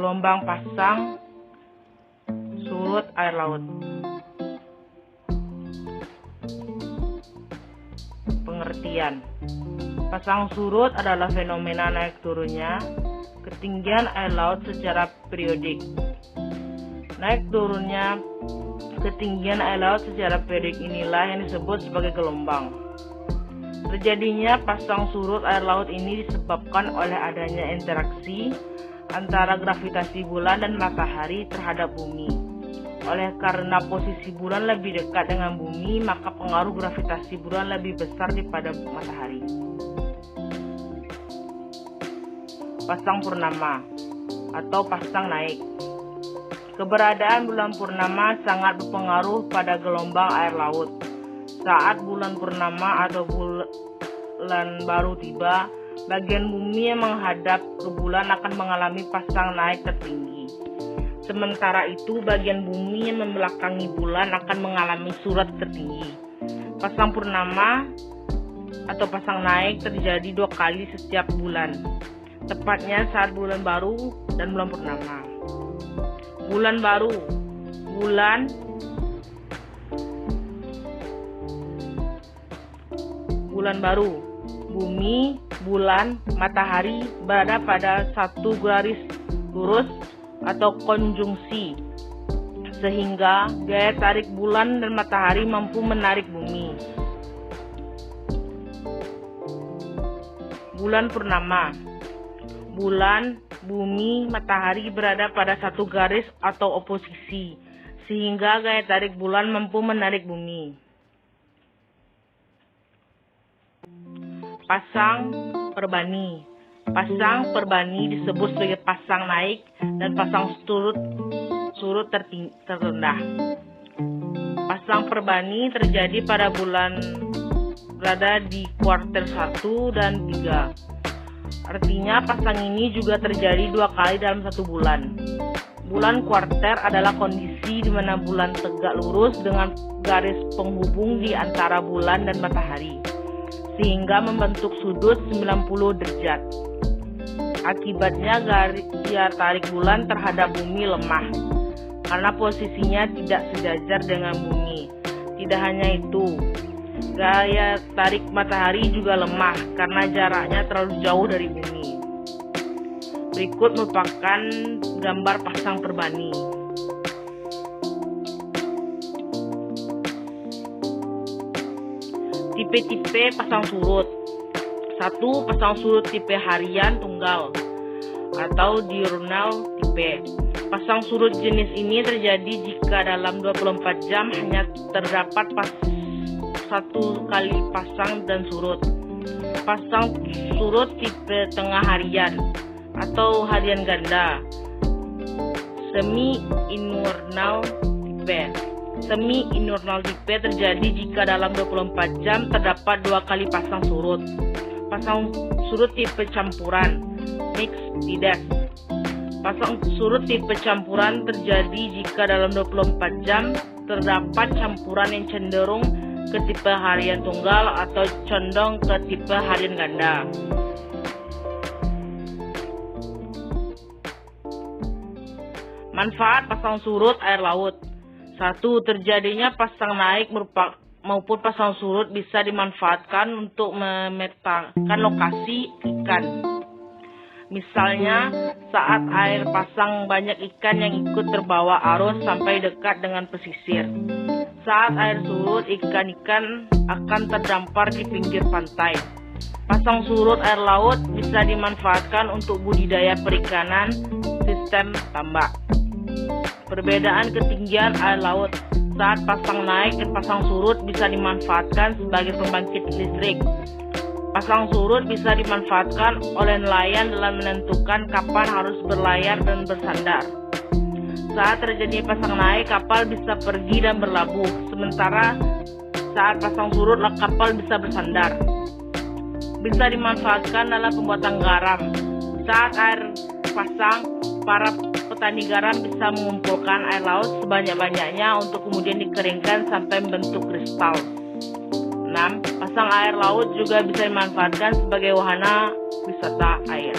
Gelombang pasang surut air laut. Pengertian: pasang surut adalah fenomena naik turunnya ketinggian air laut secara periodik. Naik turunnya ketinggian air laut secara periodik inilah yang disebut sebagai gelombang. Terjadinya pasang surut air laut ini disebabkan oleh adanya interaksi antara gravitasi bulan dan matahari terhadap bumi. Oleh karena posisi bulan lebih dekat dengan bumi, maka pengaruh gravitasi bulan lebih besar daripada matahari. Pasang purnama atau pasang naik. Keberadaan bulan purnama sangat berpengaruh pada gelombang air laut. Saat bulan purnama atau bulan baru tiba, bagian bumi yang menghadap ke bulan akan mengalami pasang naik tertinggi. Sementara itu, bagian bumi yang membelakangi bulan akan mengalami surut tertinggi. Pasang purnama atau pasang naik terjadi 2 kali setiap bulan, tepatnya saat bulan baru dan bulan purnama. Bulan baru, bulan baru, bumi, bulan, matahari berada pada satu garis lurus atau konjungsi, sehingga gaya tarik bulan dan matahari mampu menarik bumi. Bulan purnama. Bulan, bumi, matahari berada pada satu garis atau oposisi, sehingga gaya tarik bulan mampu menarik bumi. Pasang perbani. Pasang perbani disebut sebagai pasang naik dan pasang surut terendah. Pasang perbani terjadi pada bulan berada di kuartil 1 dan 3. Artinya pasang ini juga terjadi 2 kali dalam 1 bulan. Bulan kuarter adalah kondisi di mana bulan tegak lurus dengan garis penghubung di antara bulan dan matahari, sehingga membentuk sudut 90 derajat. Akibatnya gaya tarik bulan terhadap bumi lemah, karena posisinya tidak sejajar dengan bumi. Tidak hanya itu, gaya tarik matahari juga lemah karena jaraknya terlalu jauh dari bumi. Berikut merupakan gambar pasang perbani. Tipe-tipe pasang surut. 1. Pasang surut tipe harian tunggal atau diurnal tipe. Pasang surut jenis ini terjadi jika dalam 24 jam hanya terdapat satu kali pasang dan surut. Pasang surut tipe tengah harian atau harian ganda. Semi-inurnal tipe. Semi-inurnal tipe terjadi jika dalam 24 jam terdapat 2 kali pasang surut. Pasang surut tipe campuran, mixed tides. Pasang surut tipe campuran terjadi jika dalam 24 jam terdapat campuran yang cenderung ke tipe harian tunggal atau condong ke tipe harian ganda. Manfaat pasang surut air laut. 1. Terjadinya pasang naik maupun pasang surut bisa dimanfaatkan untuk memetakan lokasi ikan. Misalnya, saat air pasang banyak ikan yang ikut terbawa arus sampai dekat dengan pesisir. Saat air surut, ikan-ikan akan terdampar di pinggir pantai. Pasang surut air laut bisa dimanfaatkan untuk budidaya perikanan sistem tambak. Perbedaan ketinggian air laut. Saat pasang naik dan pasang surut bisa dimanfaatkan sebagai pembangkit listrik. Pasang surut bisa dimanfaatkan oleh nelayan dalam menentukan kapan harus berlayar dan bersandar. Saat terjadi pasang naik, kapal bisa pergi dan berlabuh, sementara saat pasang surut, kapal bisa bersandar. Bisa dimanfaatkan dalam pembuatan garam. Saat air pasang, para petani garam bisa mengumpulkan air laut sebanyak-banyaknya untuk kemudian dikeringkan sampai membentuk kristal. 6. Pasang air laut juga bisa dimanfaatkan sebagai wahana wisata air.